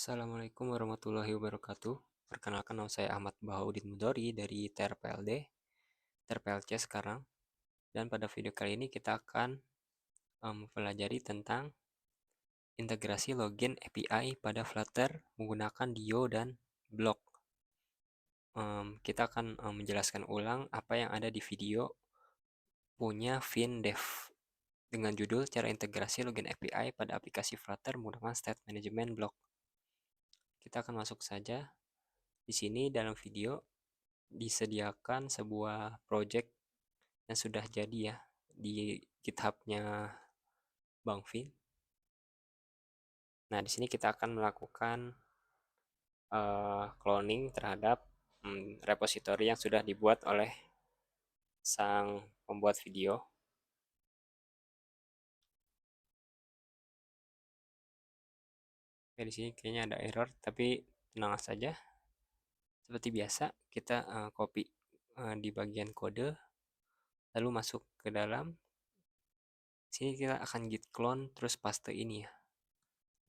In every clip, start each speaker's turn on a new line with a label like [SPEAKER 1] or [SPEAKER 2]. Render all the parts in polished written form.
[SPEAKER 1] Assalamualaikum warahmatullahi wabarakatuh. Perkenalkan, nama saya Ahmad Bahaudin Mudori dari TRPLC sekarang. Dan pada video kali ini kita akan mempelajari tentang integrasi login API pada Flutter menggunakan Dio dan Block. Kita akan menjelaskan ulang apa yang ada di video punya FinDev dengan judul cara integrasi login API pada aplikasi Flutter menggunakan State Management Block. Kita akan masuk saja. Di sini dalam video disediakan sebuah project yang sudah jadi ya di GitHub-nya Bang Vin. Nah, di sini kita akan melakukan cloning terhadap repository yang sudah dibuat oleh sang pembuat video. Oke, di sini kayaknya ada error, tapi tenang saja. Seperti biasa, kita copy di bagian kode, lalu masuk ke dalam. Sini kita akan git clone terus paste ini ya.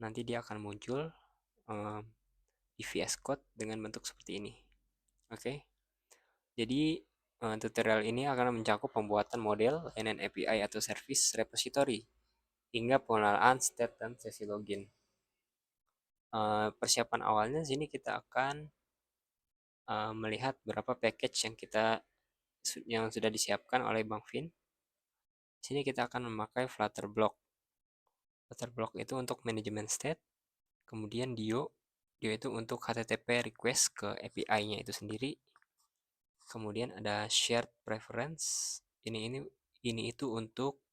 [SPEAKER 1] Nanti dia akan muncul di VS Code dengan bentuk seperti ini. Oke. Jadi tutorial ini akan mencakup pembuatan model layanan API atau service repository hingga pengenalan state dan sesi login. Persiapan awalnya sini kita akan melihat berapa package yang sudah disiapkan oleh Bang Vin. Sini kita akan memakai Flutter Block. Flutter Block itu untuk manajemen state, kemudian Dio itu untuk HTTP request ke API-nya itu sendiri. Kemudian ada shared preference. Ini itu untuk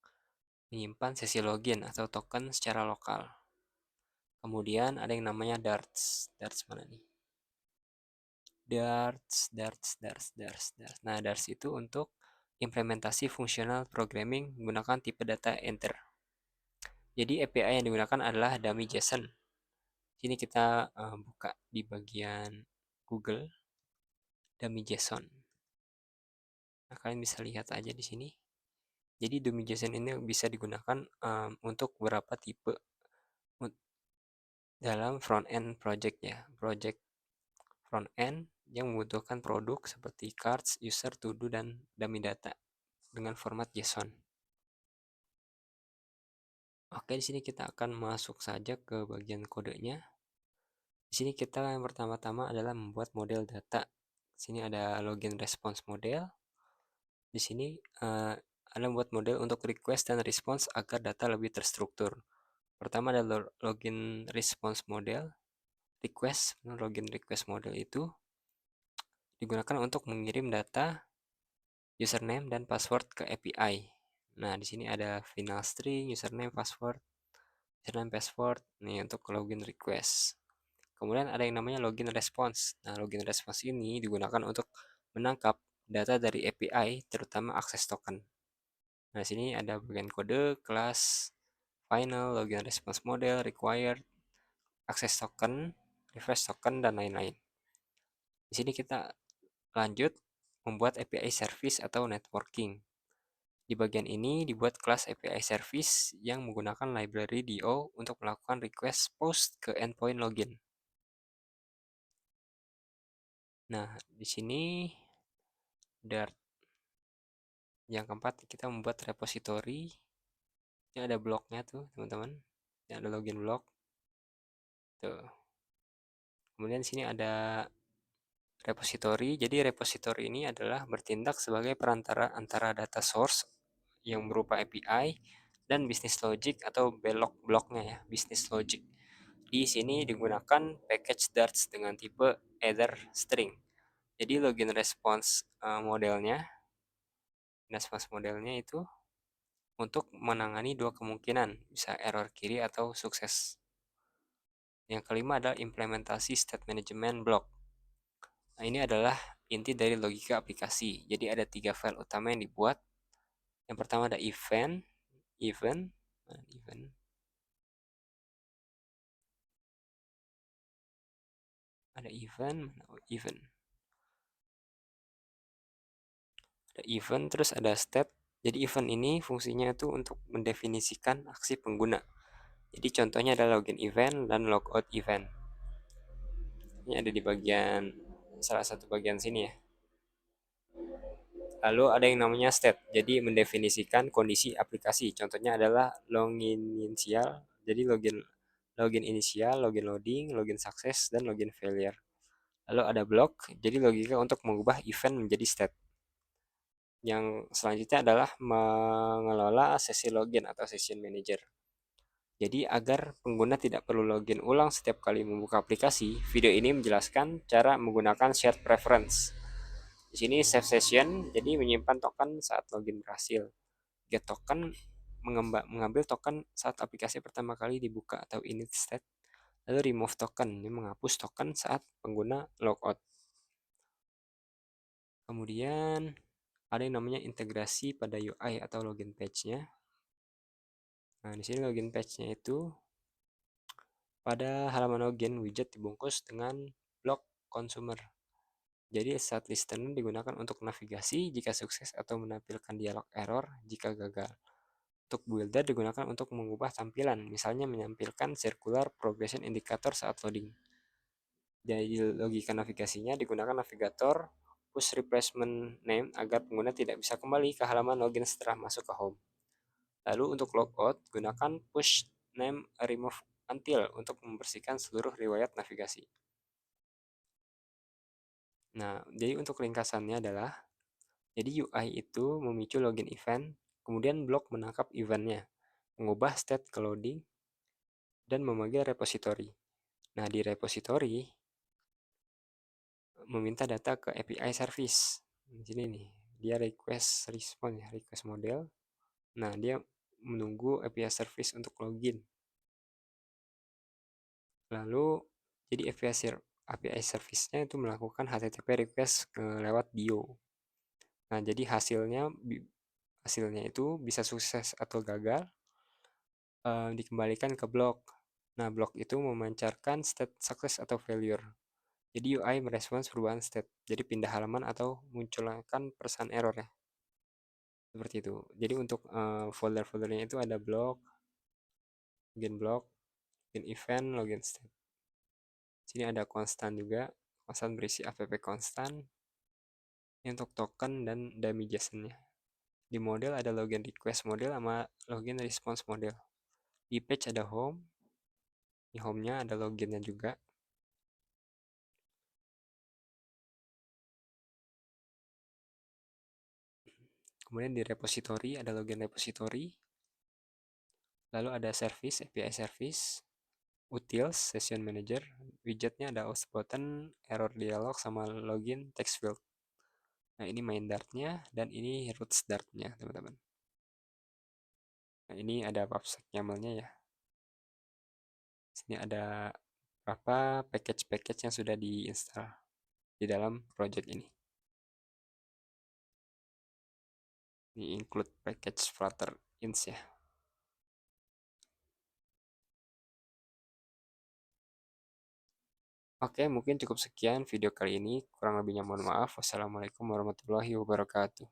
[SPEAKER 1] menyimpan sesi login atau token secara lokal. Kemudian ada yang namanya darts. Darts mana nih? Darts. Nah, darts itu untuk implementasi fungsional programming menggunakan tipe data enter. Jadi API yang digunakan adalah dummy JSON. Sini kita buka di bagian Google dummy JSON. Nah, kalian bisa lihat aja di sini. Jadi dummy JSON ini bisa digunakan untuk beberapa tipe dalam front-end project ya. Project front-end yang membutuhkan produk seperti cards, user, to-do, dan dummy data dengan format JSON. Oke, di sini kita akan masuk saja ke bagian kodenya. Di sini kita yang pertama-tama adalah membuat model data. Di sini ada login response model. Di sini ada membuat model untuk request dan response agar data lebih terstruktur. Pertama ada login response model. Login request model itu digunakan untuk mengirim data username dan password ke API. Nah, di sini ada final string, username, password. Nih untuk login request. Kemudian ada yang namanya login response. Nah, login response ini digunakan untuk menangkap data dari API, terutama akses token. Nah, sini ada bagian kode, kelas, final, login response model, required, akses token, refresh token, dan lain-lain. Di sini kita lanjut membuat API service atau networking. Di bagian ini dibuat kelas API service yang menggunakan library DO untuk melakukan request post ke endpoint login. Nah, di sini Dart. Yang keempat, kita membuat repository. Ini ada bloknya tuh, teman-teman. Ini ada login block. Tuh. Kemudian di sini ada repository. Jadi repository ini adalah bertindak sebagai perantara antara data source yang berupa API dan business logic atau belok bloknya ya, business logic. Di sini digunakan package darts dengan tipe either string. Jadi login response modelnya itu untuk menangani dua kemungkinan, bisa error kiri atau sukses. Yang kelima adalah implementasi state management block. Nah, ini adalah inti dari logika aplikasi. Jadi ada 3 file utama yang dibuat. Yang pertama ada event, ada event, terus ada state. Jadi event ini fungsinya itu untuk mendefinisikan aksi pengguna. Jadi contohnya adalah login event dan logout event. Ini ada di bagian salah satu bagian sini ya. Lalu ada yang namanya state. Jadi mendefinisikan kondisi aplikasi. Contohnya adalah login inisial. Jadi login login inisial, login loading, login sukses, dan login failure. Lalu ada block. Jadi logika untuk mengubah event menjadi state. Yang selanjutnya adalah mengelola sesi login atau session manager. Jadi agar pengguna tidak perlu login ulang setiap kali membuka aplikasi, video ini menjelaskan cara menggunakan shared preference. Di sini save session, jadi menyimpan token saat login berhasil. Get token mengambil token saat aplikasi pertama kali dibuka atau init state. Lalu remove token, ini menghapus token saat pengguna logout. Kemudian ada yang namanya integrasi pada UI atau login page-nya. Nah, di sini login page-nya itu pada halaman login widget dibungkus dengan blok consumer. Jadi saat listener digunakan untuk navigasi jika sukses atau menampilkan dialog error jika gagal. Untuk builder digunakan untuk mengubah tampilan, misalnya menampilkan circular progression indicator saat loading. Jadi logika navigasinya digunakan navigator push replacement name agar pengguna tidak bisa kembali ke halaman login setelah masuk ke home. Lalu untuk logout, gunakan push name remove until untuk membersihkan seluruh riwayat navigasi. Nah, jadi untuk ringkasannya adalah, jadi UI itu memicu login event, kemudian blok menangkap eventnya, mengubah state ke loading, dan memanggil repository. Nah, di repository meminta data ke API service. Di sini nih, dia request response ya, request model. Nah, dia menunggu API service untuk login. Lalu jadi API service-nya itu melakukan HTTP request lewat DIO. Nah, jadi hasilnya itu bisa sukses atau gagal dikembalikan ke blok. Nah, blok itu memancarkan state success atau failure. Jadi UI merespons perubahan state. Jadi pindah halaman atau munculkan pesan error ya. Seperti itu. Jadi untuk folder-foldernya itu ada blok, login event, login state. Sini ada konstan juga. Konstan berisi app konstan. Ini untuk token dan dummy JSON-nya. Di model ada login request model sama login response model. Di page ada home. Di home-nya ada loginnya juga. Kemudian di repository ada login repository. Lalu ada service, API service, utils, session manager, widgetnya ada host button, error dialog, sama login text field. Nah, ini main dart-nya dan ini roots dart-nya, teman-teman. Nah, ini ada PubSec YAML-nya ya. Sini ada berapa package-package yang sudah diinstal di dalam project ini. Ini include package Flutter ins ya. Oke, mungkin cukup sekian video kali ini. Kurang lebihnya mohon maaf. Wassalamualaikum warahmatullahi wabarakatuh.